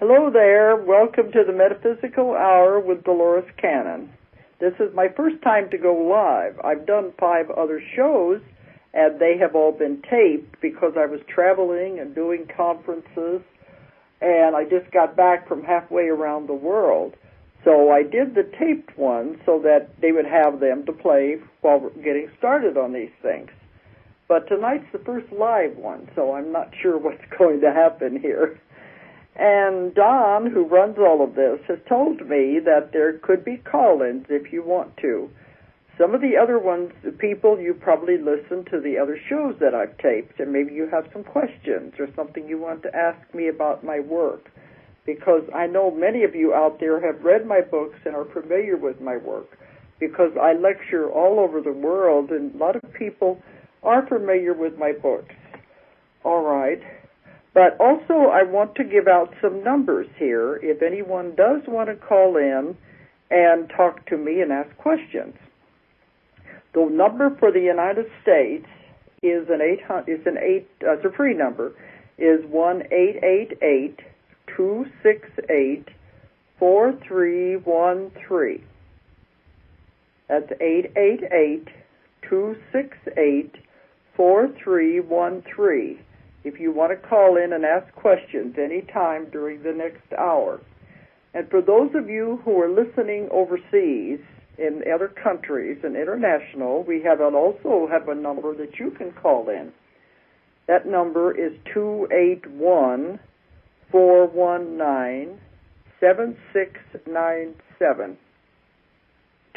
Hello there. Welcome to the Metaphysical Hour with Dolores Cannon. This is my first time to go live. I've done 5 other shows, and they have all been taped because I was traveling and doing conferences, and I just got back from halfway around the world. So I did the taped ones so that they would have them to play while we're getting started on these things. But tonight's the first live one, so I'm not sure what's going to happen here. And Don, who runs all of this, has told me that there could be call-ins if you want to. Some of the other ones, the people, you probably listen to the other shows that I've taped, and maybe you have some questions or something you want to ask me about my work, because I know many of you out there have read my books and are familiar with my work, because I lecture all over the world, and a lot of people are familiar with my books. All right. But also, I want to give out some numbers here if anyone does want to call in and talk to me and ask questions. The number for the United States is it's a free number, is 1-888-268-4313. That's 888-268-4313. If you want to call in and ask questions anytime during the next hour. And for those of you who are listening overseas in other countries and international, we also have a number that you can call in. That number is 281-419-7697.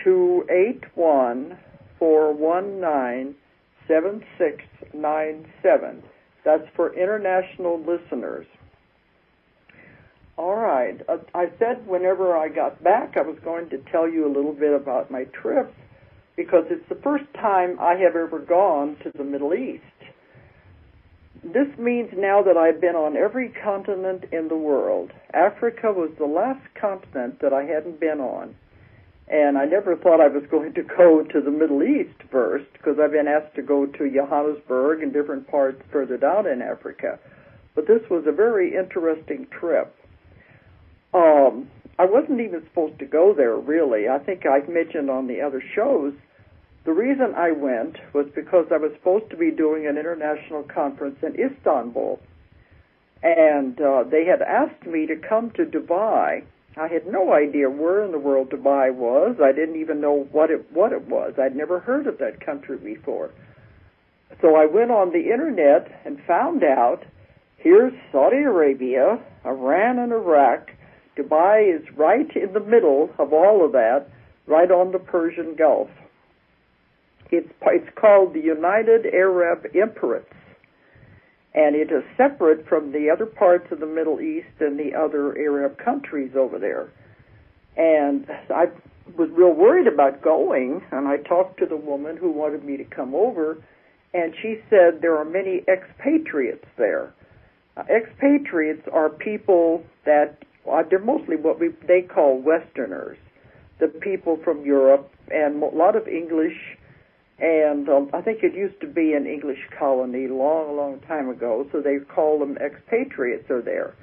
281-419-7697. That's for international listeners. All right. I said whenever I got back I was going to tell you a little bit about my trip because it's the first time I have ever gone to the Middle East. This means now that I've been on every continent in the world. Africa was the last continent that I hadn't been on. And I never thought I was going to go to the Middle East first because I've been asked to go to Johannesburg and different parts further down in Africa. But this was a very interesting trip. I wasn't even supposed to go there, really. I think I've mentioned on the other shows, the reason I went was because I was supposed to be doing an international conference in Istanbul. And they had asked me to come to Dubai. I had no idea where in the world Dubai was. I didn't even know what it was. I'd never heard of that country before. So I went on the internet and found out here's Saudi Arabia, Iran, and Iraq. Dubai is right in the middle of all of that, right on the Persian Gulf. It's called the United Arab Emirates. And it is separate from the other parts of the Middle East and the other Arab countries over there. And I was real worried about going, and I talked to the woman who wanted me to come over, and she said there are many expatriates there. Expatriates are people that, they're mostly what they call Westerners, the people from Europe, and a lot of English. And I think it used to be an English colony long time ago, so they call them expatriates are there.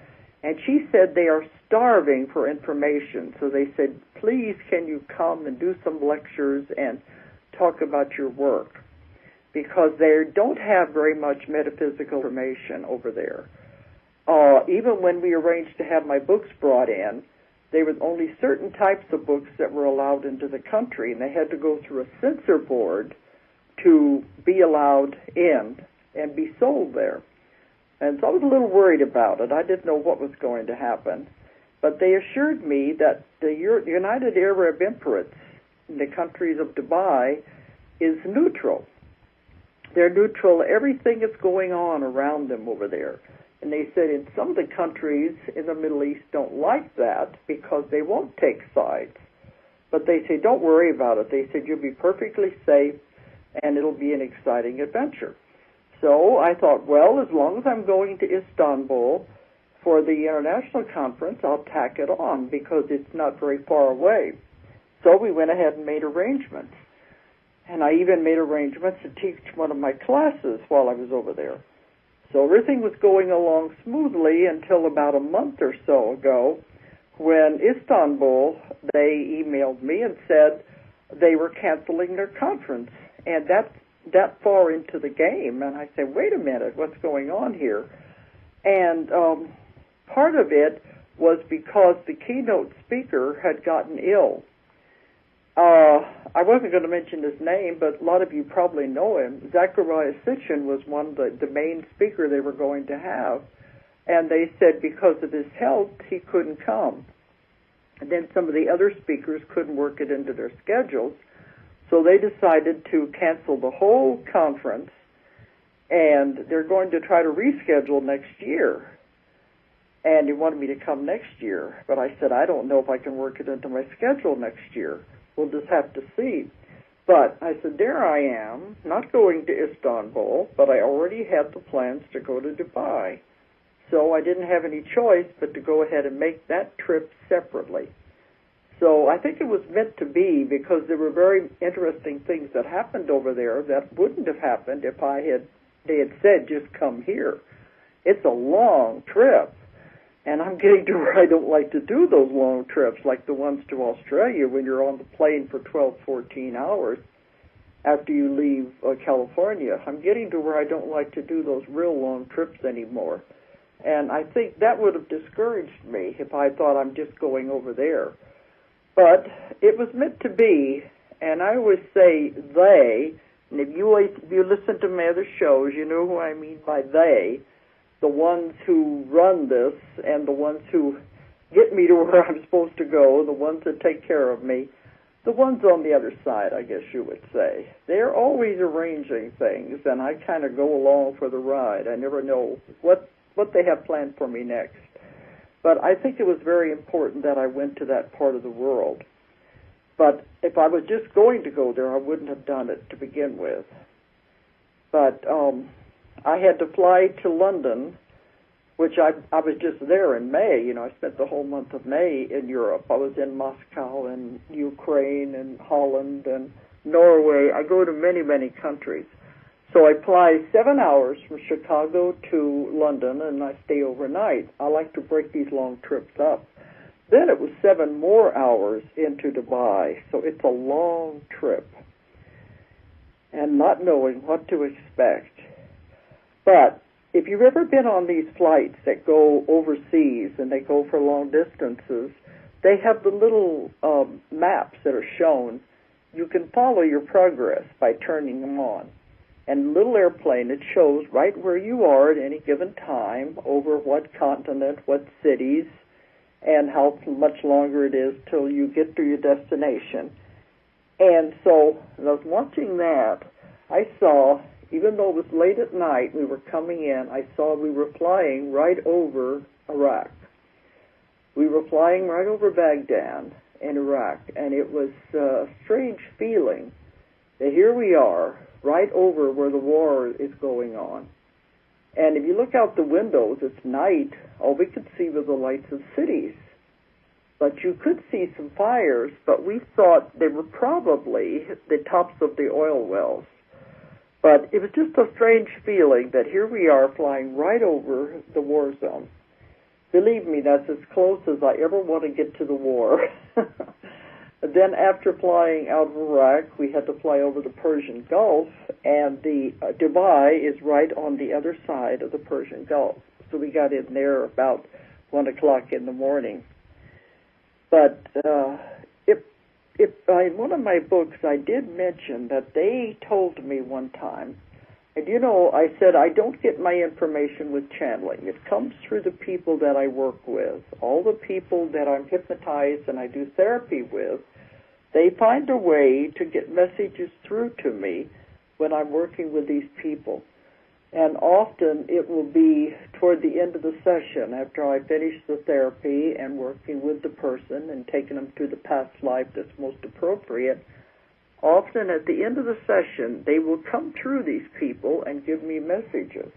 And she said they are starving for information, so they said, please can you come and do some lectures and talk about your work, because they don't have very much metaphysical information over there. Even when we arranged to have my books brought in, there was only certain types of books that were allowed into the country, and they had to go through a censor board to be allowed in and be sold there. And so I was a little worried about it. I didn't know what was going to happen. But they assured me that the United Arab Emirates, in the countries of Dubai, is neutral. They're neutral. Everything is going on around them over there. And they said in some of the countries in the Middle East don't like that because they won't take sides. But they say, don't worry about it. They said, you'll be perfectly safe and it'll be an exciting adventure. So I thought, well, as long as I'm going to Istanbul for the international conference, I'll tack it on because it's not very far away. So we went ahead and made arrangements. And I even made arrangements to teach one of my classes while I was over there. So everything was going along smoothly until about a month or so ago when Istanbul, they emailed me and said they were canceling their conference. And that's that far into the game. And I said, wait a minute, what's going on here? And part of it was because the keynote speaker had gotten ill. I wasn't going to mention his name, but a lot of you probably know him. Zachariah Sitchin was one of the main speaker they were going to have, and they said because of his health, he couldn't come. And then some of the other speakers couldn't work it into their schedules, so they decided to cancel the whole conference, and they're going to try to reschedule next year. And he wanted me to come next year, but I said, I don't know if I can work it into my schedule next year. We'll just have to see. But I said, there I am, not going to Istanbul, but I already had the plans to go to Dubai. So I didn't have any choice but to go ahead and make that trip separately. So I think it was meant to be because there were very interesting things that happened over there that wouldn't have happened if they had said, just come here. It's a long trip. And I'm getting to where I don't like to do those long trips, like the ones to Australia when you're on the plane for 12, 14 hours after you leave California. I'm getting to where I don't like to do those real long trips anymore. And I think that would have discouraged me if I thought I'm just going over there. But it was meant to be, and I always say they, and if you listen to my other shows, you know who I mean by they, the ones who run this and the ones who get me to where I'm supposed to go, the ones that take care of me, the ones on the other side, I guess you would say. They're always arranging things, and I kind of go along for the ride. I never know what they have planned for me next. But I think it was very important that I went to that part of the world. But if I was just going to go there, I wouldn't have done it to begin with. But I had to fly to London, which I was just there in May. You know, I spent the whole month of May in Europe. I was in Moscow and Ukraine and Holland and Norway. I go to many, many countries. So I fly 7 hours from Chicago to London, and I stay overnight. I like to break these long trips up. Then it was 7 more hours into Dubai, so it's a long trip. And not knowing what to expect. But if you've ever been on these flights that go overseas and they go for long distances, they have the little maps that are shown. You can follow your progress by turning them on. And little airplane, it shows right where you are at any given time, over what continent, what cities, and how much longer it is till you get to your destination. And so, when I was watching that, I saw, even though it was late at night, we were coming in, I saw we were flying right over Iraq. We were flying right over Baghdad in Iraq, and it was a strange feeling that here we are, right over where the war is going on. And if you look out the windows, it's night. All we could see was the lights of cities. But you could see some fires, but we thought they were probably the tops of the oil wells. But it was just a strange feeling that here we are flying right over the war zone. Believe me, that's as close as I ever want to get to the war. Then after flying out of Iraq, we had to fly over the Persian Gulf, and the Dubai is right on the other side of the Persian Gulf. So we got in there about 1 o'clock in the morning. But in one of my books, I did mention that they told me one time, and you know, I said I don't get my information with channeling. It comes through the people that I work with. All the people that I'm hypnotized and I do therapy with, they find a way to get messages through to me when I'm working with these people. And often it will be toward the end of the session, after I finish the therapy and working with the person and taking them through the past life that's most appropriate. Often at the end of the session, they will come through these people and give me messages.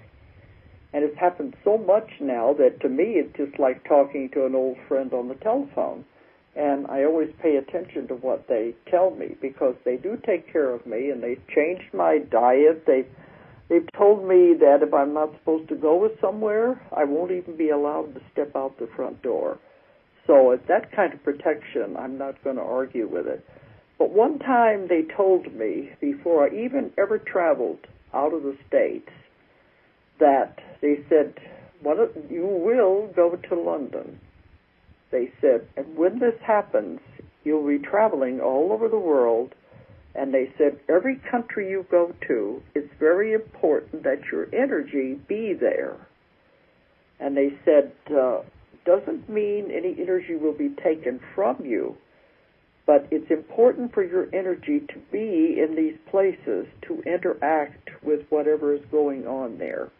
And it's happened so much now that to me it's just like talking to an old friend on the telephone. And I always pay attention to what they tell me because they do take care of me, and they've changed my diet. They've told me that if I'm not supposed to go somewhere, I won't even be allowed to step out the front door. So at that kind of protection, I'm not going to argue with it. But one time they told me, before I even ever traveled out of the States, that they said, you will go to London. They said, and when this happens, you'll be traveling all over the world. And they said, every country you go to, it's very important that your energy be there. And they said, doesn't mean any energy will be taken from you, but it's important for your energy to be in these places to interact with whatever is going on there.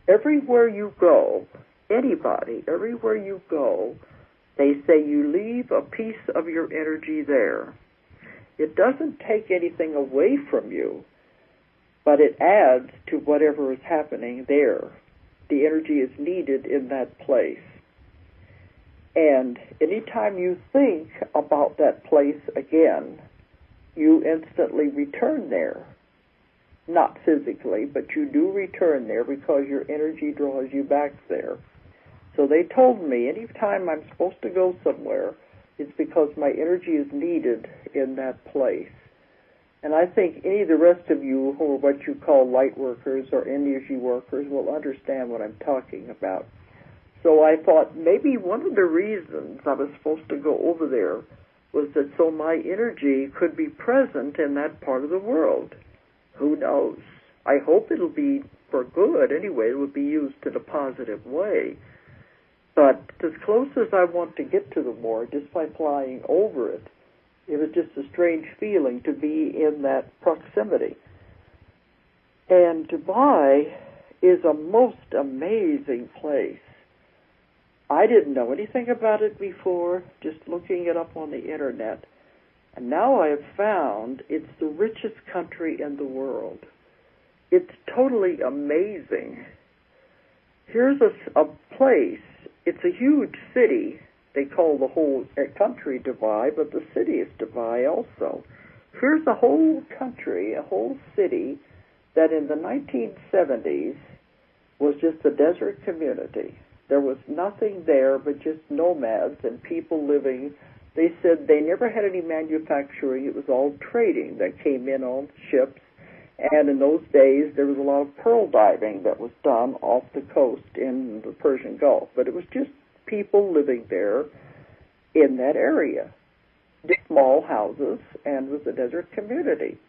Everywhere you go, anybody, everywhere you go, they say you leave a piece of your energy there. It doesn't take anything away from you, but it adds to whatever is happening there. The energy is needed in that place. And anytime you think about that place again, you instantly return there. Not physically, but you do return there because your energy draws you back there. So they told me anytime I'm supposed to go somewhere, it's because my energy is needed in that place. And I think any of the rest of you who are what you call light workers or energy workers will understand what I'm talking about. So I thought maybe one of the reasons I was supposed to go over there was that so my energy could be present in that part of the world. Who knows? I hope it'll be for good anyway. It will be used in a positive way. But as close as I want to get to the war, just by flying over it, it was just a strange feeling to be in that proximity. And Dubai is a most amazing place. I didn't know anything about it before, just looking it up on the internet. And now I have found it's the richest country in the world. It's totally amazing. Here's a place. It's a huge city. They call the whole country Dubai, but the city is Dubai also. Here's a whole country, a whole city, that in the 1970s was just a desert community. There was nothing there but just nomads and people living. They said they never had any manufacturing. It was all trading that came in on ships. And in those days, there was a lot of pearl diving that was done off the coast in the Persian Gulf. But it was just people living there in that area. Small houses, and was a desert community.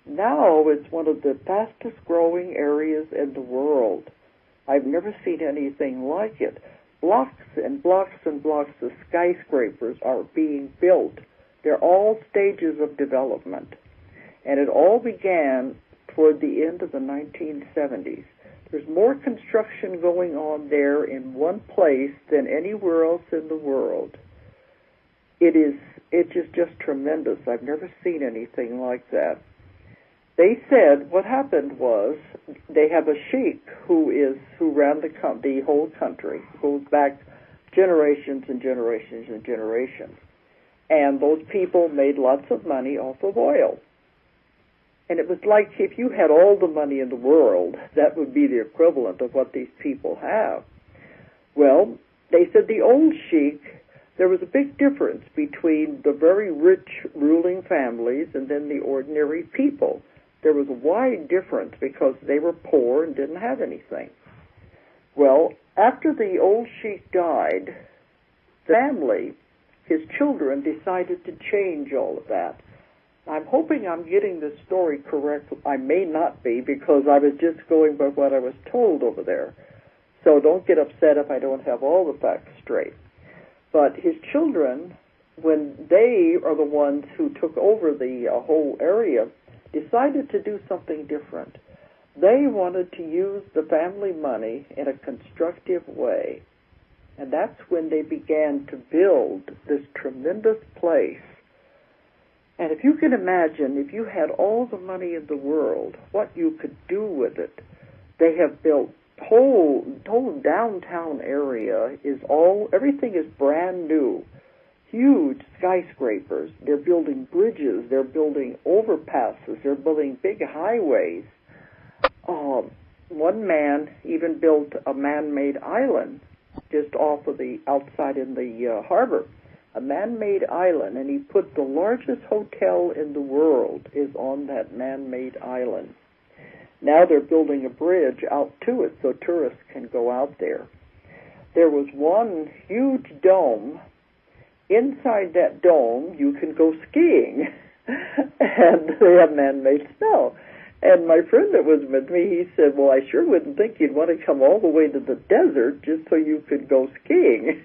Now it's one of the fastest growing areas in the world. I've never seen anything like it. Blocks and blocks and blocks of skyscrapers are being built. They're all stages of development. And it all began toward the end of the 1970s. There's more construction going on there in one place than anywhere else in the world. It's just tremendous. I've never seen anything like that. They said what happened was they have a sheikh who ran the whole country, goes back generations and generations and generations. And those people made lots of money off of oil. And it was like if you had all the money in the world, that would be the equivalent of what these people have. Well, they said the old sheikh, there was a big difference between the very rich ruling families and then the ordinary people. There was a wide difference because they were poor and didn't have anything. Well, after the old sheikh died, the family, his children, decided to change all of that. I'm hoping I'm getting this story correct. I may not be because I was just going by what I was told over there. So don't get upset if I don't have all the facts straight. But his children, when they are the ones who took over the whole area, decided to do something different. They wanted to use the family money in a constructive way. And that's when they began to build this tremendous place. And if you can imagine, if you had all the money in the world, what you could do with it. They have built whole downtown area everything is brand new. Huge skyscrapers. They're building bridges. They're building overpasses. They're building big highways. one man even built a man-made island just off of the outside in the harbor, a man-made island, and he put the largest hotel in the world is on that man-made island. Now they're building a bridge out to it so tourists can go out there. There was one huge dome. Inside that dome, you can go skiing, and they have man-made snow. And my friend that was with me, he said, well, I sure wouldn't think you'd want to come all the way to the desert just so you could go skiing.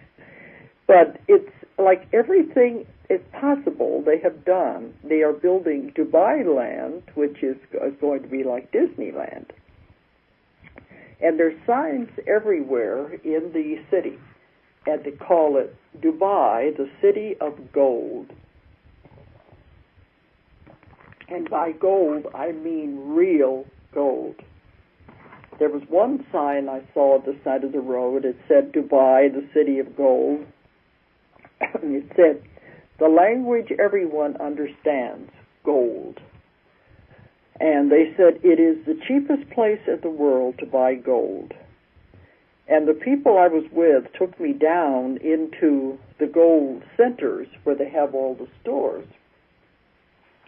But it's like everything is possible they have done. They are building Dubai Land, which is going to be like Disneyland. And there's signs everywhere in the city, and they call it Dubai, the city of gold. And by gold, I mean real gold. There was one sign I saw at the side of the road. It said, Dubai, the city of gold. It said, the language everyone understands, gold. And they said, it is the cheapest place in the world to buy gold. And the people I was with took me down into the gold centers where they have all the stores.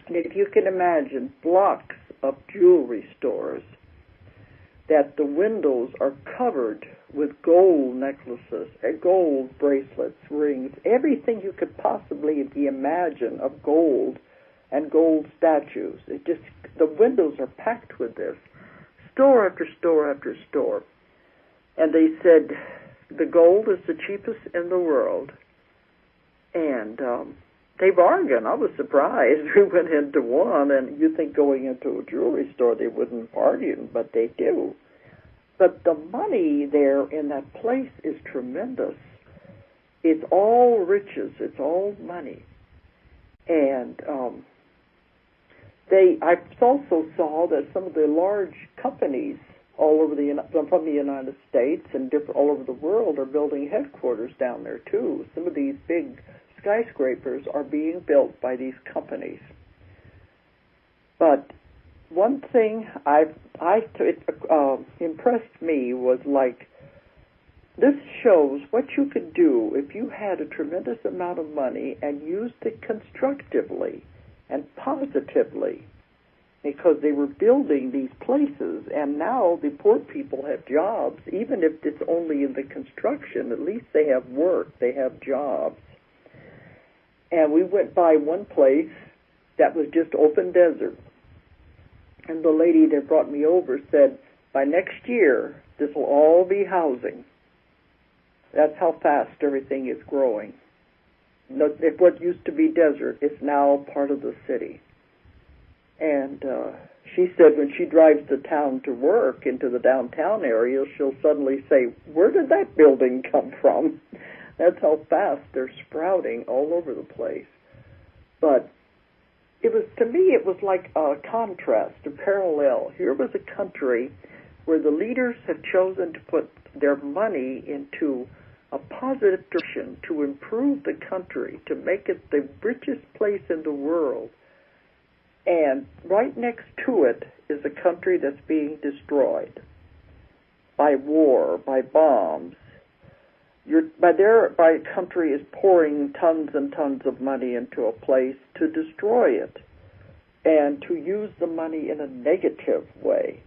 And if you can imagine blocks of jewelry stores, that the windows are covered with gold necklaces, gold bracelets, rings, everything you could possibly imagine of gold and gold statues. The windows are packed with this, store after store after store. And they said the gold is the cheapest in the world. And they bargain. I was surprised. We went into one, and you think going into a jewelry store they wouldn't bargain, but they do. But the money there in that place is tremendous. It's all riches. It's all money. And I also saw that some of the large companies all over from the United States and all over the world are building headquarters down there too. Some of these big skyscrapers are being built by these companies. But one thing impressed me was like, this shows what you could do if you had a tremendous amount of money and used it constructively and positively, because they were building these places, and now the poor people have jobs. Even if it's only in the construction, at least they have work, they have jobs. And we went by one place that was just open desert. And the lady that brought me over said, by next year, this will all be housing. That's how fast everything is growing. What used to be desert is now part of the city. And she said when she drives to town to work, into the downtown area, she'll suddenly say, where did that building come from? That's how fast they're sprouting all over the place. But to me, it was like a contrast, a parallel. Here was a country where the leaders have chosen to put their money into a positive direction to improve the country, to make it the richest place in the world. And right next to it is a country that's being destroyed by war, by bombs. A country is pouring tons and tons of money into a place to destroy it and to use the money in a negative way.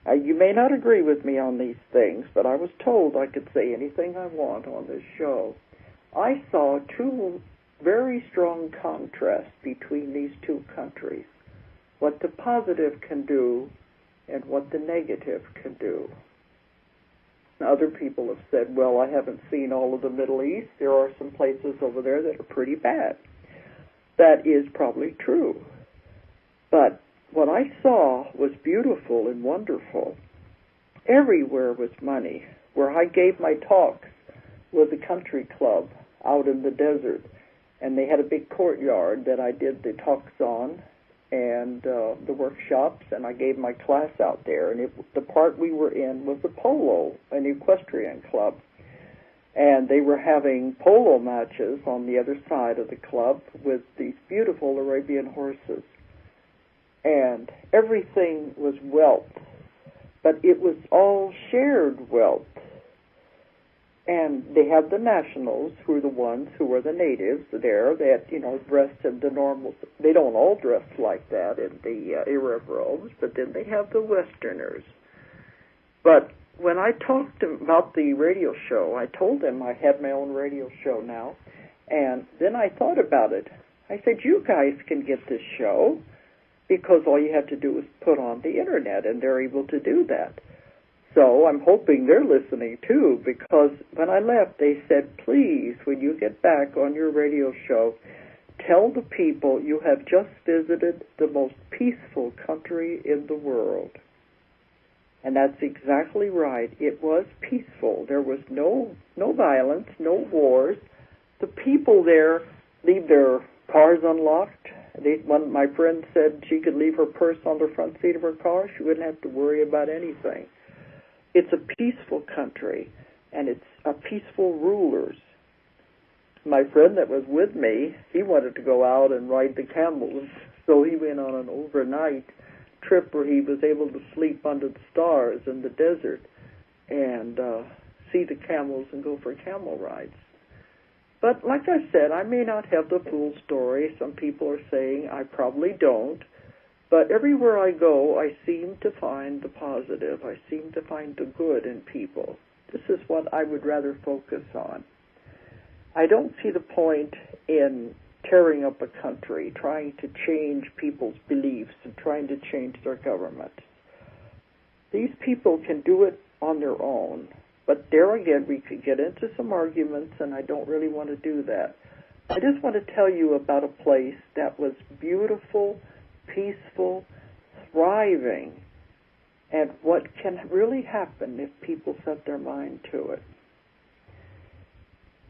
You may not agree with me on these things, but I was told I could say anything I want on this show. I saw two very strong contrasts between these two countries, what the positive can do and what the negative can do. Other people have said, well, I haven't seen all of the Middle East. There are some places over there that are pretty bad. That is probably true. But what I saw was beautiful and wonderful. Everywhere was money. Where I gave my talks was a country club out in the desert, and they had a big courtyard that I did the talks on and the workshops, and I gave my class out there. And the part we were in was a polo, an equestrian club. And they were having polo matches on the other side of the club with these beautiful Arabian horses. and everything was wealth, but it was all shared wealth. And they have the nationals, who are the ones who are the natives there that, dress in the normal. They don't all dress like that in the Arab robes, but then they have the Westerners. But when I talked about the radio show, I told them I had my own radio show now, and then I thought about it. I said, you guys can get this show, because all you have to do is put on the internet, and they're able to do that. So I'm hoping they're listening, too, because when I left, they said, please, when you get back on your radio show, tell the people you have just visited the most peaceful country in the world. And that's exactly right. It was peaceful. There was no violence, no wars. The people there leave their cars unlocked. My friend said she could leave her purse on the front seat of her car. She wouldn't have to worry about anything. It's a peaceful country, and it's a peaceful rulers. My friend that was with me, he wanted to go out and ride the camels, so he went on an overnight trip where he was able to sleep under the stars in the desert and see the camels and go for camel rides. But like I said, I may not have the full story. Some people are saying I probably don't. But everywhere I go, I seem to find the positive. I seem to find the good in people. This is what I would rather focus on. I don't see the point in tearing up a country, trying to change people's beliefs and trying to change their government. These people can do it on their own. But there again, we could get into some arguments, and I don't really want to do that. I just want to tell you about a place that was beautiful, peaceful, thriving, and what can really happen if people set their mind to it.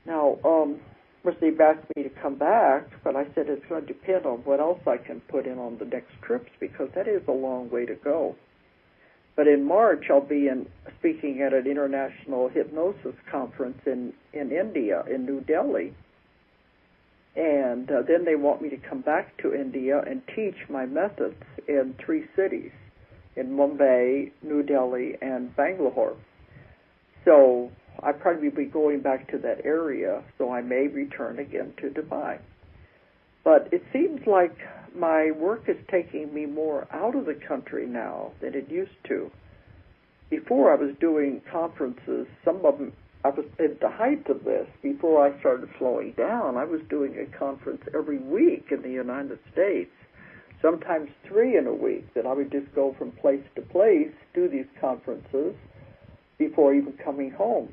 Now, of course, they've asked me to come back, but I said it's going to depend on what else I can put in on the next trips, because that is a long way to go. But in March, I'll be speaking at an international hypnosis conference in India, in New Delhi. And then they want me to come back to India and teach my methods in 3 cities, in Mumbai, New Delhi, and Bangalore. So I'll probably be going back to that area, so I may return again to Dubai. But it seems like my work is taking me more out of the country now than it used to. Before I was doing conferences, some of them, I was at the height of this. Before I started slowing down, I was doing a conference every week in the United States, sometimes 3 in a week, that I would just go from place to place, do these conferences before even coming home.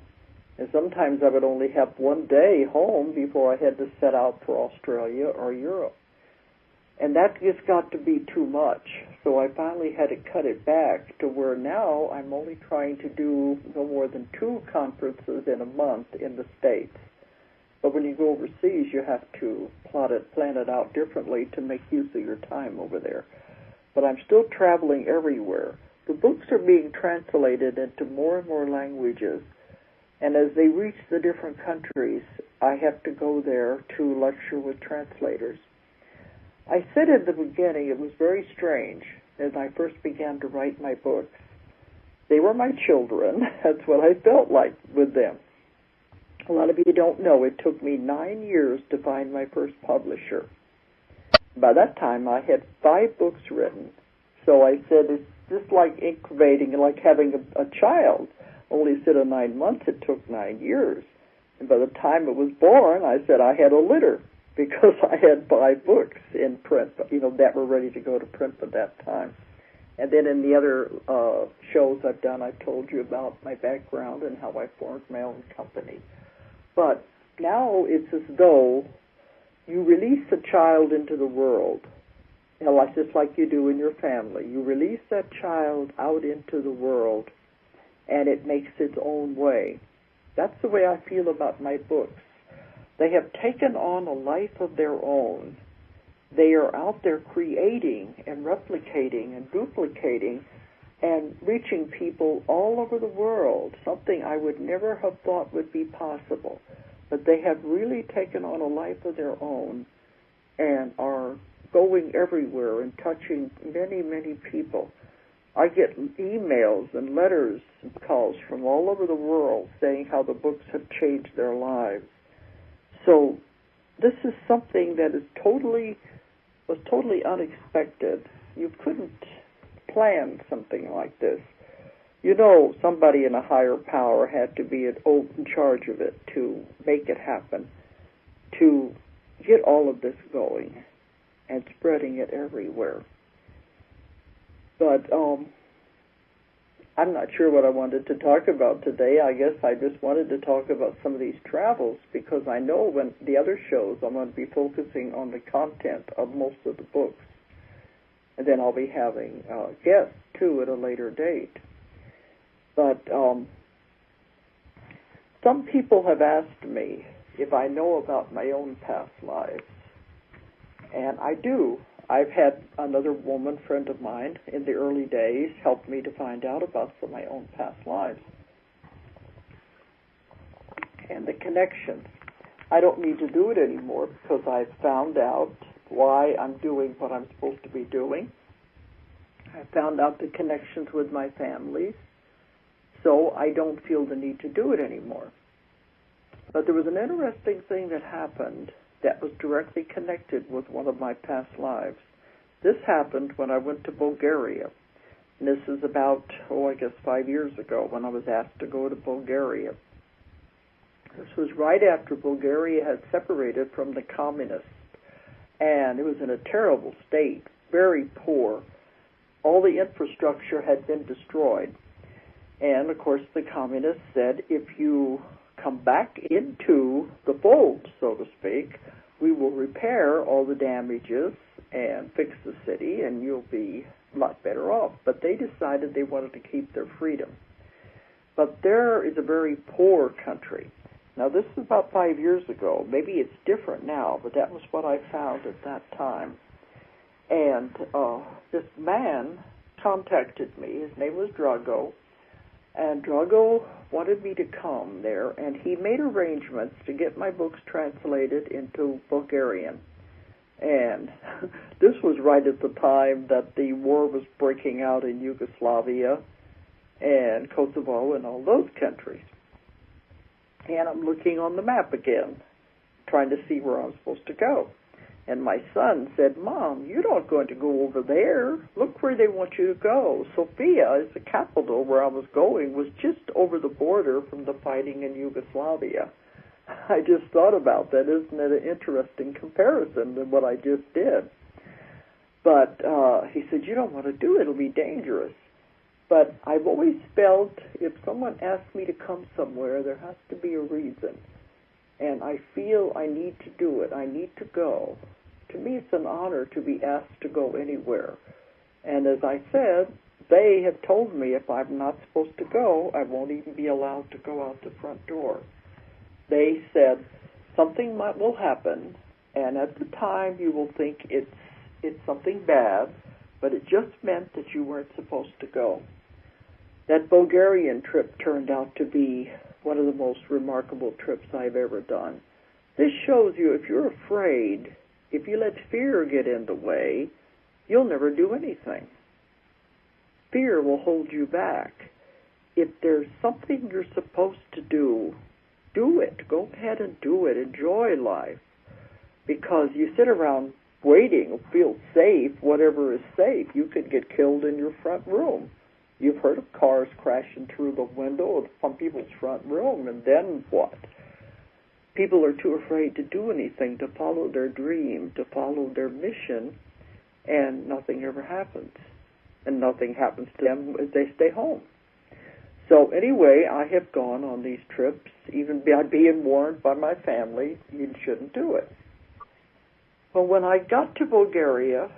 And sometimes I would only have 1 day home before I had to set out for Australia or Europe. And that just got to be too much. So I finally had to cut it back to where now I'm only trying to do no more than 2 conferences in a month in the States. But when you go overseas, you have to plan it out differently to make use of your time over there. But I'm still traveling everywhere. The books are being translated into more and more languages. And as they reach the different countries, I have to go there to lecture with translators. I said in the beginning it was very strange as I first began to write my books. They were my children. That's what I felt like with them. A lot of you don't know, it took me 9 years to find my first publisher. By that time, I had 5 books written. So I said, it's just like incubating, like having a child. Only instead of 9 months, it took 9 years. And by the time it was born, I said I had a litter, because I had 5 books in print, that were ready to go to print at that time. And then in the other shows I've done, I've told you about my background and how I formed my own company. But now it's as though you release a child into the world, just like you do in your family. You release that child out into the world, and it makes its own way. That's the way I feel about my books. They have taken on a life of their own. They are out there creating and replicating and duplicating and reaching people all over the world, something I would never have thought would be possible. But they have really taken on a life of their own and are going everywhere and touching many, many people. I get emails and letters and calls from all over the world saying how the books have changed their lives. So this is something that was totally unexpected. You couldn't plan something like this. You know, somebody in a higher power had to be in charge of it to make it happen, to get all of this going and spreading it everywhere. But I'm not sure what I wanted to talk about today. I guess I just wanted to talk about some of these travels, because I know when the other shows I'm going to be focusing on the content of most of the books. And then I'll be having guests, too, at a later date. But some people have asked me if I know about my own past lives. And I do. I've had another woman friend of mine in the early days help me to find out about some of my own past lives and the connections. I don't need to do it anymore because I've found out why I'm doing what I'm supposed to be doing. I found out the connections with my families, so I don't feel the need to do it anymore. But there was an interesting thing that happened that was directly connected with one of my past lives. This happened when I went to Bulgaria. And this is about, 5 years ago when I was asked to go to Bulgaria. This was right after Bulgaria had separated from the communists. And it was in a terrible state, very poor. All the infrastructure had been destroyed. And, of course, the communists said, if you come back into the fold, so to speak, we will repair all the damages and fix the city, and you'll be a lot better off. But they decided they wanted to keep their freedom. But there is a very poor country. Now, this is about 5 years ago. Maybe it's different now, but that was what I found at that time. And this man contacted me. His name was Drago. And Drago wanted me to come there, and he made arrangements to get my books translated into Bulgarian. And this was right at the time that the war was breaking out in Yugoslavia and Kosovo and all those countries. And I'm looking on the map again, trying to see where I'm supposed to go. And my son said, Mom, you're not going to go over there. Look where they want you to go. Sofia is the capital where I was going, was just over the border from the fighting in Yugoslavia. I just thought about that. Isn't it an interesting comparison than what I just did? But he said, you don't want to do it. It'll be dangerous. But I've always felt if someone asks me to come somewhere, there has to be a reason. And I feel I need to do it. I need to go. To me, it's an honor to be asked to go anywhere. And as I said, they have told me if I'm not supposed to go, I won't even be allowed to go out the front door. They said something will happen, and at the time you will think it's something bad, but it just meant that you weren't supposed to go. That Bulgarian trip turned out to be one of the most remarkable trips I've ever done. This shows you if you're afraid, if you let fear get in the way, you'll never do anything. Fear will hold you back. If there's something you're supposed to do, do it. Go ahead and do it. Enjoy life. Because you sit around waiting, feel safe, whatever is safe. You could get killed in your front room. You've heard of cars crashing through the window of some people's front room, and then what? People are too afraid to do anything, to follow their dream, to follow their mission, and nothing ever happens. And nothing happens to them as they stay home. So anyway, I have gone on these trips, even being warned by my family, you shouldn't do it. Well, when I got to Bulgaria,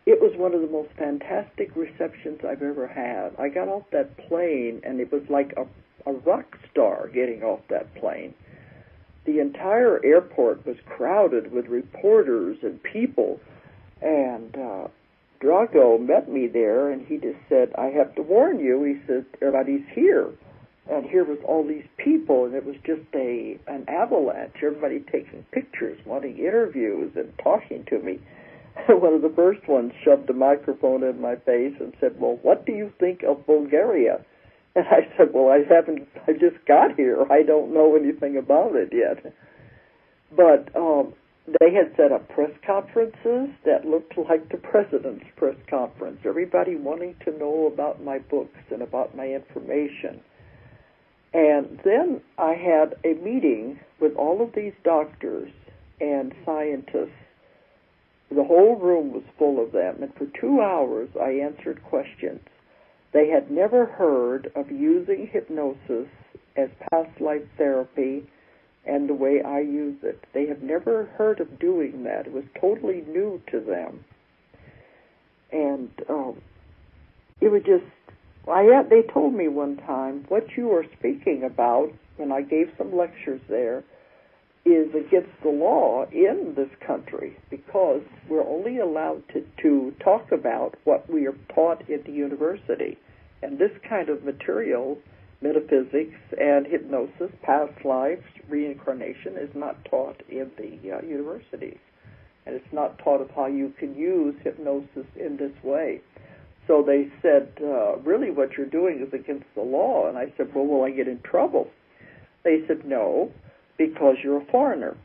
it was one of the most fantastic receptions I've ever had. I got off that plane, and it was like a rock star getting off that plane. The entire airport was crowded with reporters and people, and Drago met me there, and he just said, I have to warn you. He said, everybody's here. And here was all these people, and it was just an avalanche, everybody taking pictures, wanting interviews, and talking to me. One of the first ones shoved a microphone in my face and said, "Well, what do you think of Bulgaria?" And I said, "Well, I just got here. I don't know anything about it yet." But they had set up press conferences that looked like the president's press conference, everybody wanting to know about my books and about my information. And then I had a meeting with all of these doctors and scientists. The whole room was full of them, and for 2 hours I answered questions. They had never heard of using hypnosis as past life therapy and the way I use it. They had never heard of doing that. It was totally new to them. And it was just, they told me one time, what you are speaking about, when I gave some lectures there, is against the law in this country, because we're only allowed to talk about what we are taught at the university. And this kind of material, metaphysics and hypnosis, past lives, reincarnation, is not taught in the universities. And it's not taught of how you can use hypnosis in this way. So they said, really what you're doing is against the law. And I said, well, will I get in trouble? They said, no, because you're a foreigner.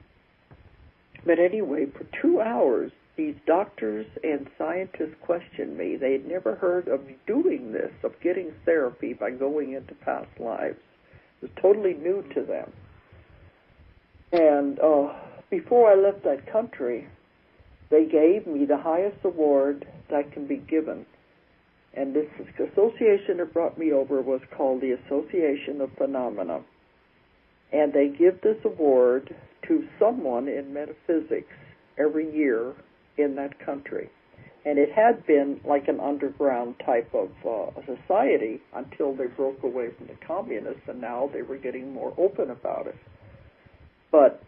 But anyway, for 2 hours, these doctors and scientists questioned me. They had never heard of doing this, of getting therapy by going into past lives. It was totally new to them. And before I left that country, they gave me the highest award that can be given. And this association that brought me over was called the Association of Phenomena. And they give this award to someone in metaphysics every year in that country. And it had been like an underground type of society until they broke away from the communists, and now they were getting more open about it. But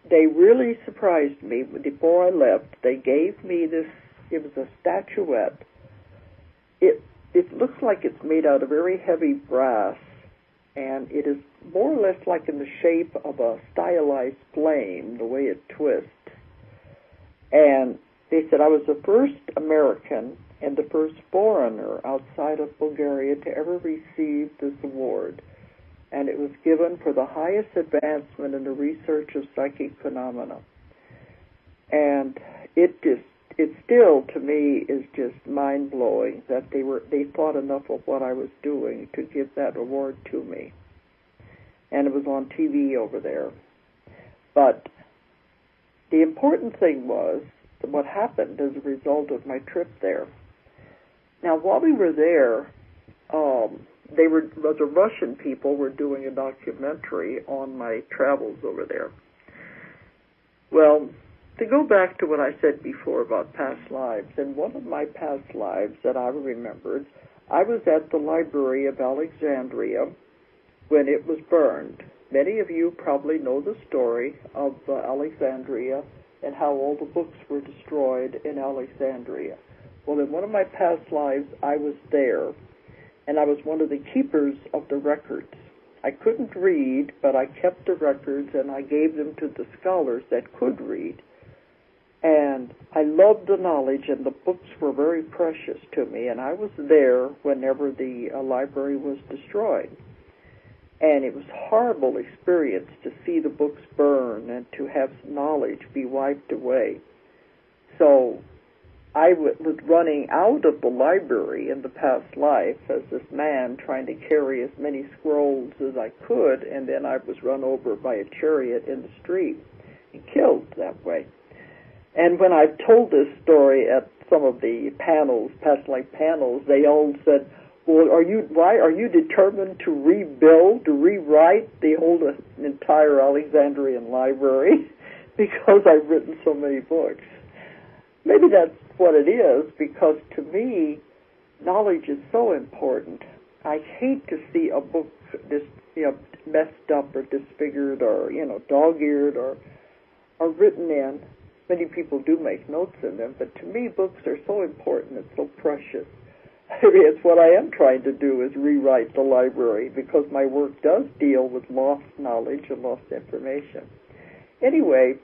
they really surprised me. Before I left, they gave me this, it was a statuette. It looks like it's made out of very heavy brass, and it is more or less like in the shape of a stylized flame, the way it twists. And they said I was the first American and the first foreigner outside of Bulgaria to ever receive this award. And it was given for the highest advancement in the research of psychic phenomena. And it still, to me, is just mind-blowing that they thought enough of what I was doing to give that award to me. And it was on TV over there. But the important thing was what happened as a result of my trip there. Now, while we were there, the Russian people were doing a documentary on my travels over there. Well, to go back to what I said before about past lives, in one of my past lives that I remembered, I was at the Library of Alexandria when it was burned. Many of you probably know the story of Alexandria and how all the books were destroyed in Alexandria. Well, in one of my past lives, I was there, and I was one of the keepers of the records. I couldn't read, but I kept the records, and I gave them to the scholars that could read. And I loved the knowledge, and the books were very precious to me, and I was there whenever the library was destroyed. And it was a horrible experience to see the books burn and to have knowledge be wiped away. So I was running out of the library in the past life as this man trying to carry as many scrolls as I could, and then I was run over by a chariot in the street and killed that way. And when I've told this story at some of the panels, past life panels, they all said, well, why are you determined to rebuild, to rewrite the whole entire Alexandrian library? Because I've written so many books. Maybe that's what it is, because to me, knowledge is so important. I hate to see a book messed up or disfigured or, dog-eared or written in. Many people do make notes in them, but to me, books are so important and so precious. It's what I am trying to do is rewrite the library because my work does deal with lost knowledge and lost information. Anyway,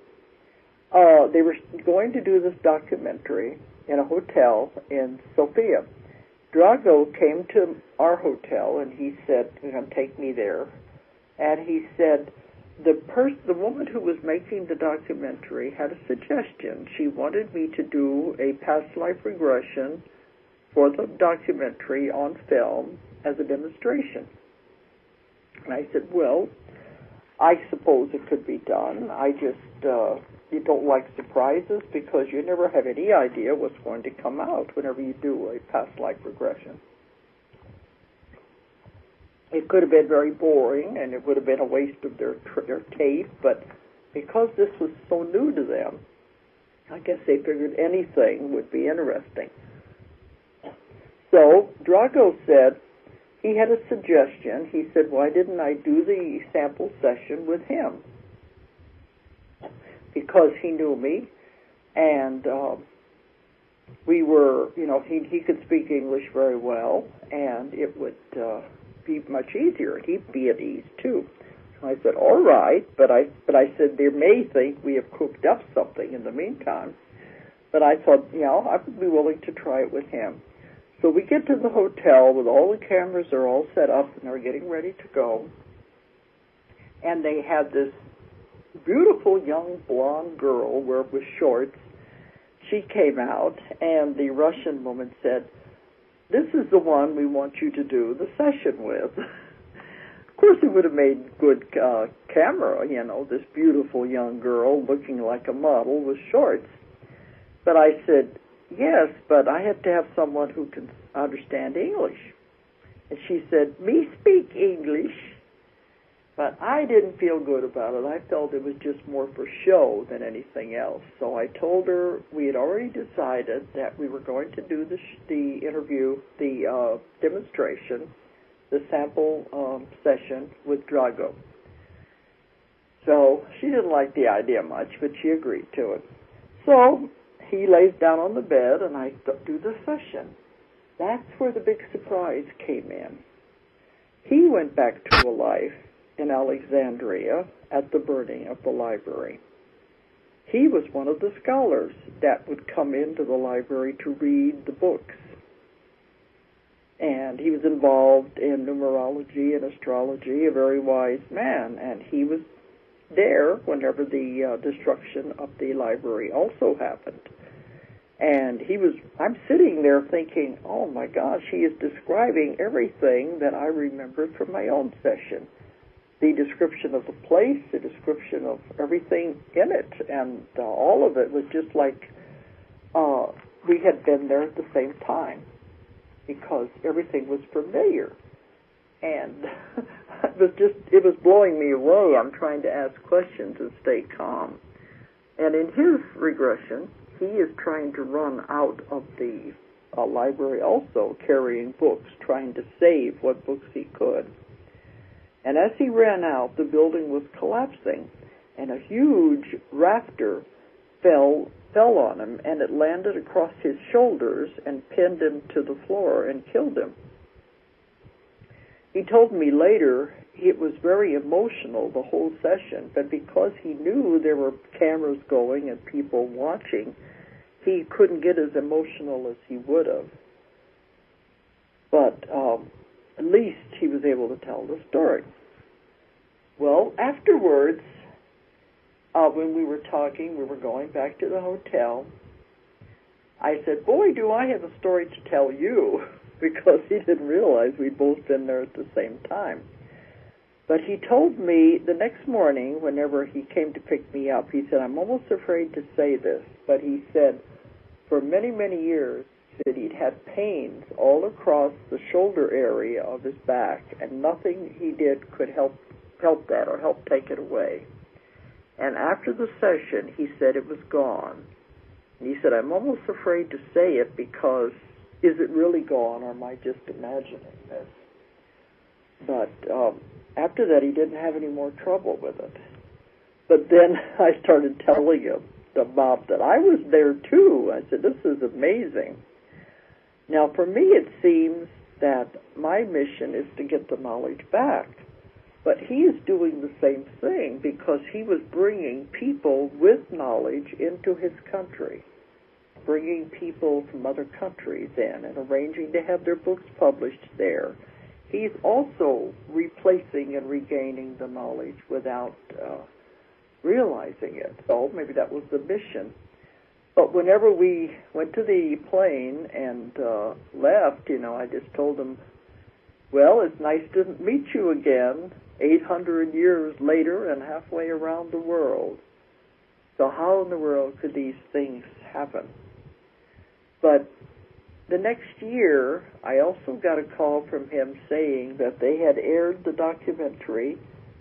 they were going to do this documentary in a hotel in Sofia. Drago came to our hotel and he said, "You're going to take me there." And he said, the woman who was making the documentary had a suggestion. She wanted me to do a past life regression for the documentary on film as a demonstration. And I said, well, I suppose it could be done. I just, you don't like surprises because you never have any idea what's going to come out whenever you do a past life regression. It could have been very boring, and it would have been a waste of their tape, but because this was so new to them, I guess they figured anything would be interesting. So Drago said he had a suggestion. He said, why didn't I do the sample session with him? Because he knew me, and we were, he could speak English very well, and it would be much easier. He'd be at ease too. So I said, all right, but I said they may think we have cooked up something in the meantime. But I thought, I would be willing to try it with him. So we get to the hotel with all the cameras are all set up and they're getting ready to go. And they had this beautiful young blonde girl with shorts. She came out and the Russian woman said, this is the one we want you to do the session with. Of course, it would have made good camera, this beautiful young girl looking like a model with shorts. But I said, yes, but I have to have someone who can understand English. And she said, me speak English. But I didn't feel good about it. I felt it was just more for show than anything else. So I told her we had already decided that we were going to do the interview, the demonstration, the sample session with Drago. So she didn't like the idea much, but she agreed to it. So he lays down on the bed, and I do the session. That's where the big surprise came in. He went back to a life in Alexandria at the burning of the library. He was one of the scholars that would come into the library to read the books. And he was involved in numerology and astrology, a very wise man, and he was there whenever the destruction of the library also happened. And I'm sitting there thinking, oh my gosh, he is describing everything that I remembered from my own session. The description of the place, the description of everything in it, and all of it was just like we had been there at the same time because everything was familiar. And it was blowing me away. I'm trying to ask questions and stay calm. And in his regression, he is trying to run out of the library also, carrying books, trying to save what books he could. And as he ran out, the building was collapsing, and a huge rafter fell on him, and it landed across his shoulders and pinned him to the floor and killed him. He told me later it was very emotional, the whole session, but because he knew there were cameras going and people watching, he couldn't get as emotional as he would have. But at least he was able to tell the story. Well, afterwards, when we were talking, we were going back to the hotel, I said, boy, do I have a story to tell you, because he didn't realize we'd both been there at the same time. But he told me the next morning, whenever he came to pick me up, he said, I'm almost afraid to say this, but he said, for many, many years, that he'd had pains all across the shoulder area of his back, and nothing he did could help that or help take it away. And after the session, he said it was gone. And he said, I'm almost afraid to say it because is it really gone or am I just imagining this? But after that, he didn't have any more trouble with it. But then I started telling him about that I was there too. I said, this is amazing. Now, for me, it seems that my mission is to get the knowledge back. But he is doing the same thing because he was bringing people with knowledge into his country, bringing people from other countries in and arranging to have their books published there. He's also replacing and regaining the knowledge without realizing it. So maybe that was the mission. But whenever we went to the plane and left, I just told him, well, it's nice to meet you again 800 years later and halfway around the world. So how in the world could these things happen? But the next year, I also got a call from him saying that they had aired the documentary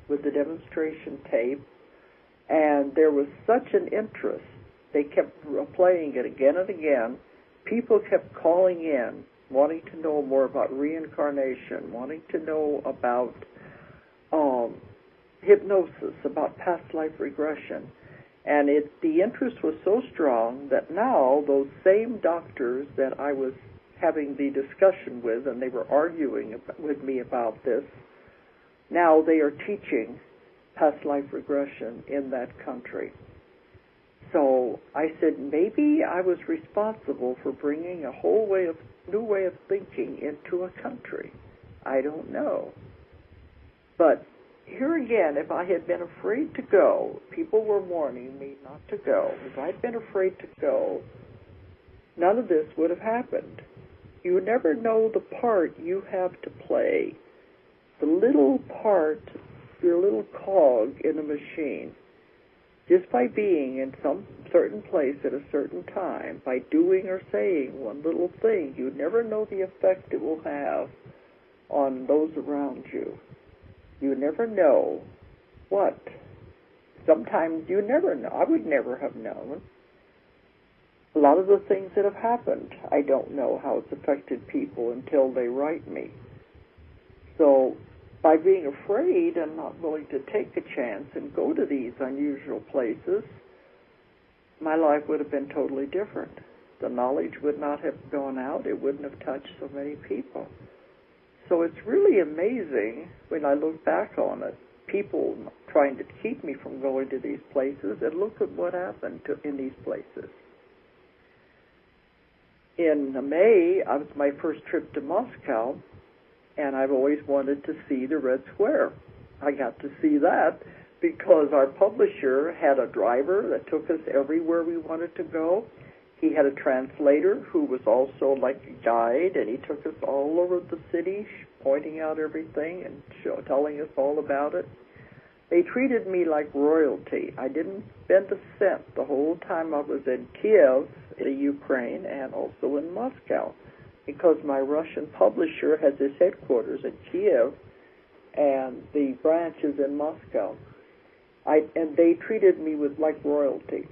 with the demonstration tape, and there was such an interest. They kept playing it again and again. People kept calling in, wanting to know more about reincarnation, wanting to know about hypnosis, about past life regression. And the interest was so strong that now those same doctors that I was having the discussion with, and they were arguing with me about this, now they are teaching past life regression in that country. So I said, maybe I was responsible for bringing a whole new way of thinking into a country. I don't know. But here again, if I had been afraid to go, people were warning me not to go. If I'd been afraid to go, none of this would have happened. You never know the part you have to play, the little part, your little cog in a machine. Just by being in some certain place at a certain time, by doing or saying one little thing, you never know the effect it will have on those around you. You never know what. Sometimes you never know. I would never have known. A lot of the things that have happened, I don't know how it's affected people until they write me. So by being afraid and not willing to take a chance and go to these unusual places, my life would have been totally different. The knowledge would not have gone out. It wouldn't have touched so many people. So it's really amazing when I look back on it, people trying to keep me from going to these places, and look at what happened in these places. In May, it was my first trip to Moscow, and I've always wanted to see the Red Square. I got to see that because our publisher had a driver that took us everywhere we wanted to go. He had a translator who was also like a guide, and he took us all over the city, pointing out everything and telling us all about it. They treated me like royalty. I didn't spend a cent the whole time I was in Kiev, in Ukraine, and also in Moscow, because my Russian publisher has his headquarters in Kiev, and the branch is in Moscow. And they treated me like royalty.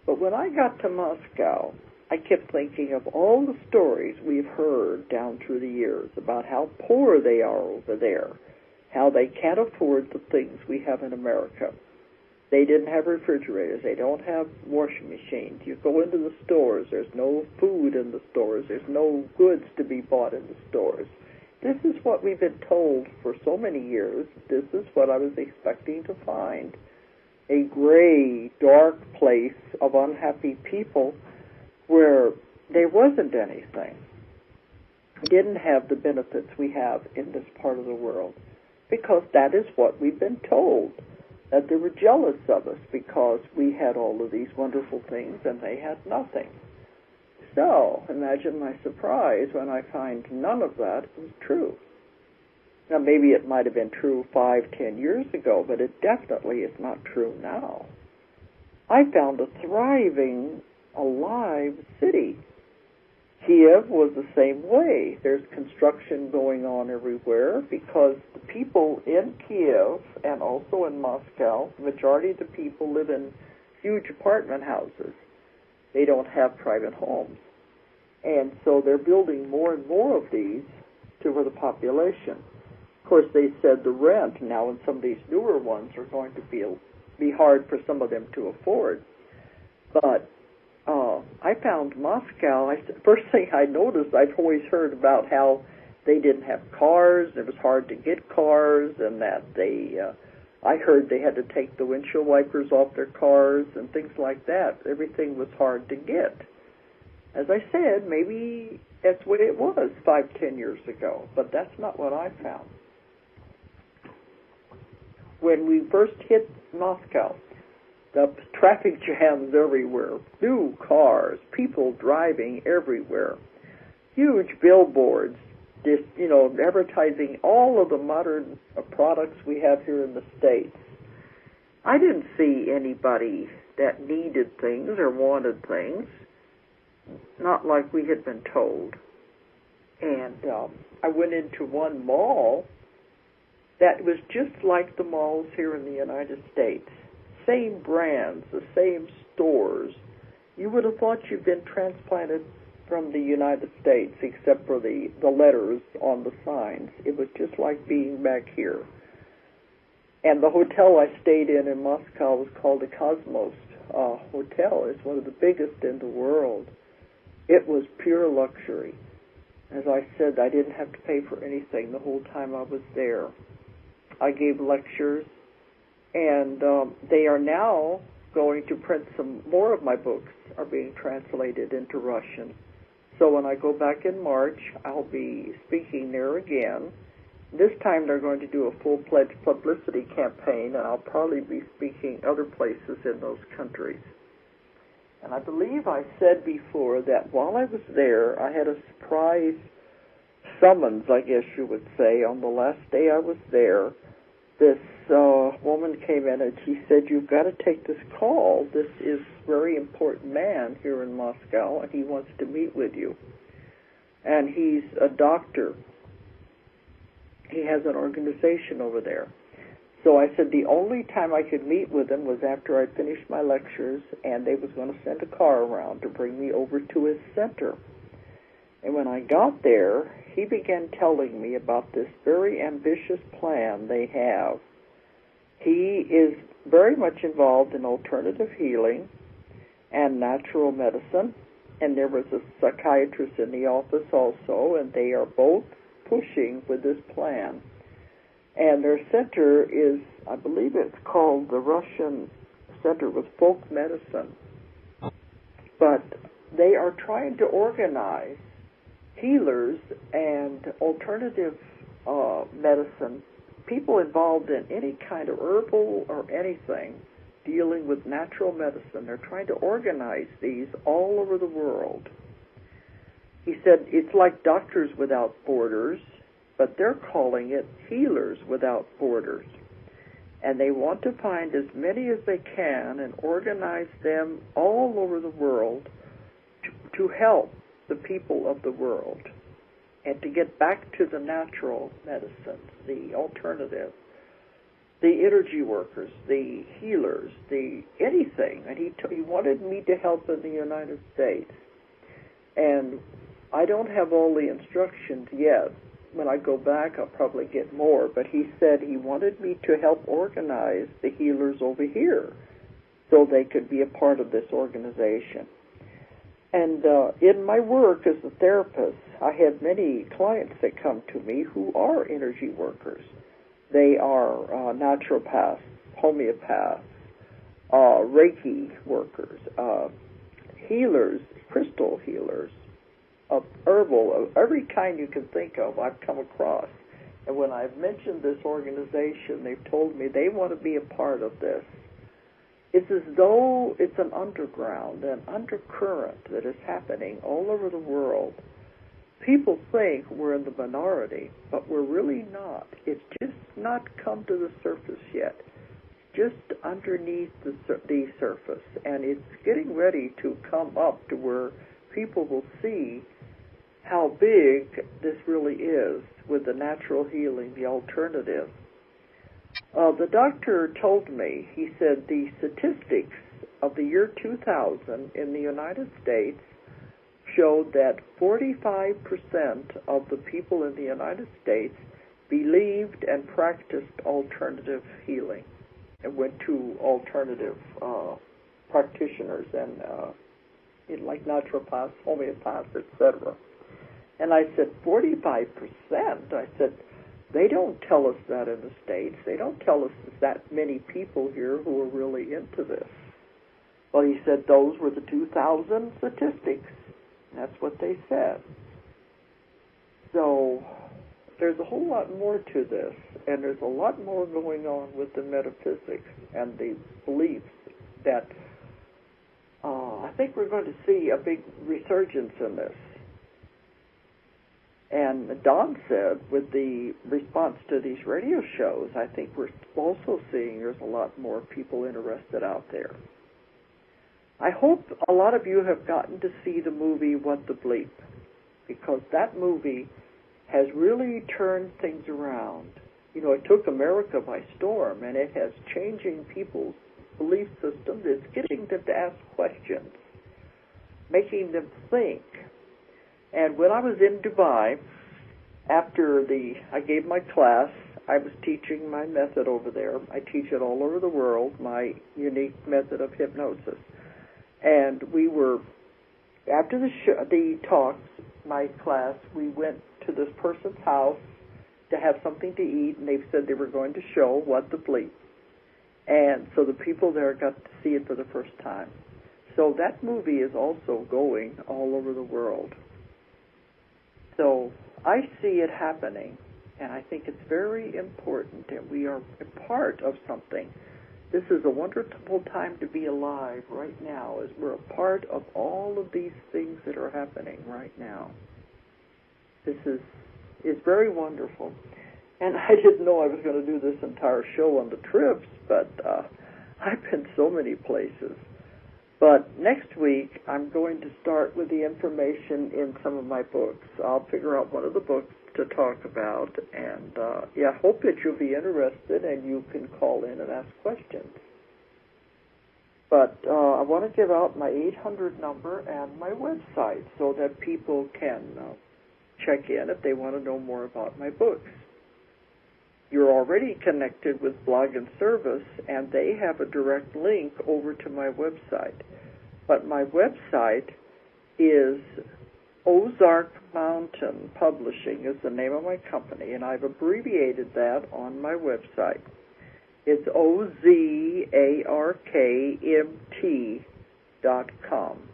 But when I got to Moscow, I kept thinking of all the stories we've heard down through the years about how poor they are over there, how they can't afford the things we have in America. They didn't have refrigerators. They don't have washing machines. You go into the stores, there's no food in the stores. There's no goods to be bought in the stores. This is what we've been told for so many years. This is what I was expecting to find. A gray, dark place of unhappy people where there wasn't anything. We didn't have the benefits we have in this part of the world, because that is what we've been told, that they were jealous of us because we had all of these wonderful things and they had nothing. So imagine my surprise when I find none of that was true. Now, maybe it might have been true 5-10 years ago, but it definitely is not true now. I found a thriving, alive city. Kiev was the same way. There's construction going on everywhere because the people in Kiev and also in Moscow, the majority of the people live in huge apartment houses. They don't have private homes. And so they're building more and more of these for the population. Of course, they said the rent now in some of these newer ones are going to be hard for some of them to afford. But I found Moscow, first thing I noticed, I've always heard about how they didn't have cars, it was hard to get cars, and that I heard they had to take the windshield wipers off their cars and things like that. Everything was hard to get. As I said, maybe that's what it was 5-10 years ago, but that's not what I found. When we first hit Moscow, the traffic jams everywhere, new cars, people driving everywhere, huge billboards, just, advertising all of the modern products we have here in the States. I didn't see anybody that needed things or wanted things, not like we had been told. And I went into one mall that was just like the malls here in the United States. Same brands, the same stores. You would have thought you'd been transplanted from the United States, except for the letters on the signs. It was just like being back here. And the hotel I stayed in Moscow was called the Cosmos Hotel. It's one of the biggest in the world. It was pure luxury. As I said, I didn't have to pay for anything the whole time I was there. I gave lectures, and they are now going to print some more of my books are being translated into Russian. So when I go back in March, I'll be speaking there again. This time they're going to do a full-fledged publicity campaign, and I'll probably be speaking other places in those countries. And I believe I said before that while I was there, I had a surprise summons, I guess you would say, on the last day I was there. This woman came in and she said, "You've got to take this call. This is a very important man here in Moscow, and he wants to meet with you. And he's a doctor. He has an organization over there." So I said the only time I could meet with him was after I finished my lectures, and they was going to send a car around to bring me over to his center. And when I got there, he began telling me about this very ambitious plan they have. He is very much involved in alternative healing and natural medicine, and there was a psychiatrist in the office also, and they are both pushing with this plan. And their center is, I believe it's called the Russian Center with Folk Medicine. But they are trying to organize healers and alternative medicine, people involved in any kind of herbal or anything dealing with natural medicine. They're trying to organize these all over the world. He said it's like Doctors Without Borders, but they're calling it Healers Without Borders. And they want to find as many as they can and organize them all over the world to help the people of the world and to get back to the natural medicines, the alternative, the energy workers, the healers, the anything. And he wanted me to help in the United States. And I don't have all the instructions yet. When I go back, I'll probably get more. But he said he wanted me to help organize the healers over here so they could be a part of this organization. And in my work as a therapist, I have many clients that come to me who are energy workers. They are naturopaths, homeopaths, Reiki workers, healers, crystal healers, of herbal, of every kind you can think of, I've come across. And when I've mentioned this organization, they've told me they want to be a part of this. It's as though it's an underground, an undercurrent that is happening all over the world. People think we're in the minority, but we're really not. It's just not come to the surface yet. Just underneath the surface. And it's getting ready to come up to where people will see how big this really is with the natural healing, the alternative. The doctor told me, he said the statistics of the year 2000 in the United States showed that 45% of the people in the United States believed and practiced alternative healing and went to alternative practitioners and like naturopaths, homeopaths, etc. And I said, 45%? I said, they don't tell us that in the States. They don't tell us there's that many people here who are really into this. Well, he said those were the 2000 statistics. That's what they said. So there's a whole lot more to this, and there's a lot more going on with the metaphysics and the beliefs that I think we're going to see a big resurgence in this. And Don said, with the response to these radio shows, I think we're also seeing there's a lot more people interested out there. I hope a lot of you have gotten to see the movie What the Bleep, because that movie has really turned things around. You know, it took America by storm, and it has changing people's belief systems. It's getting them to ask questions, making them think. And when I was in Dubai, after I gave my class, I was teaching my method over there. I teach it all over the world, my unique method of hypnosis. And we were, after the talks, my class, we went to this person's house to have something to eat, and they said they were going to show What the Bleep. And so the people there got to see it for the first time. So that movie is also going all over the world. So I see it happening, and I think it's very important, and we are a part of something. This is a wonderful time to be alive right now, as we're a part of all of these things that are happening right now. This is very wonderful. And I didn't know I was going to do this entire show on the trips, but I've been so many places. But next week, I'm going to start with the information in some of my books. I'll figure out one of the books to talk about, and hope that you'll be interested and you can call in and ask questions. But I want to give out my 800 number and my website so that people can check in if they want to know more about my books. You're already connected with Blog and Service, and they have a direct link over to my website. But my website is Ozark Mountain Publishing is the name of my company, and I've abbreviated that on my website. It's OZARKMT.com.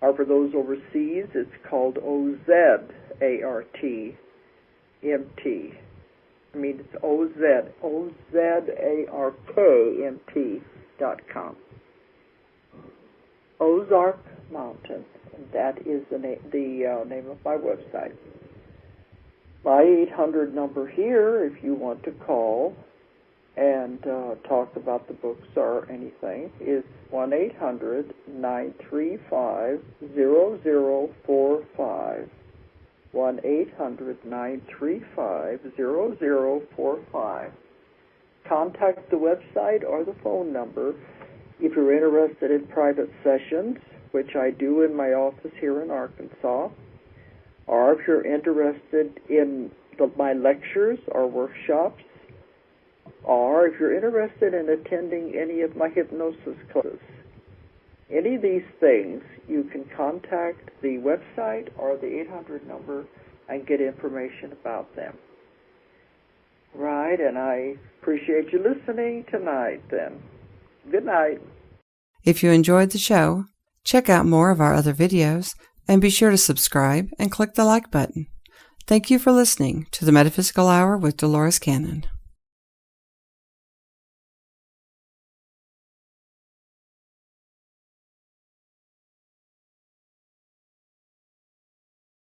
Or for those overseas, it's called OZARTMT. It's OZARKMT.com. Ozark Mountain, and that is the name of my website. My 800 number here, if you want to call and talk about the books or anything, is 1-800-935-0045. 1-800-935-0045. Contact the website or the phone number if you're interested in private sessions, which I do in my office here in Arkansas, or if you're interested in my lectures or workshops, or if you're interested in attending any of my hypnosis classes. Any of these things, you can contact the website or the 800 number and get information about them. Right, and I appreciate you listening tonight then. Good night. If you enjoyed the show, check out more of our other videos and be sure to subscribe and click the like button. Thank you for listening to the Metaphysical Hour with Dolores Cannon.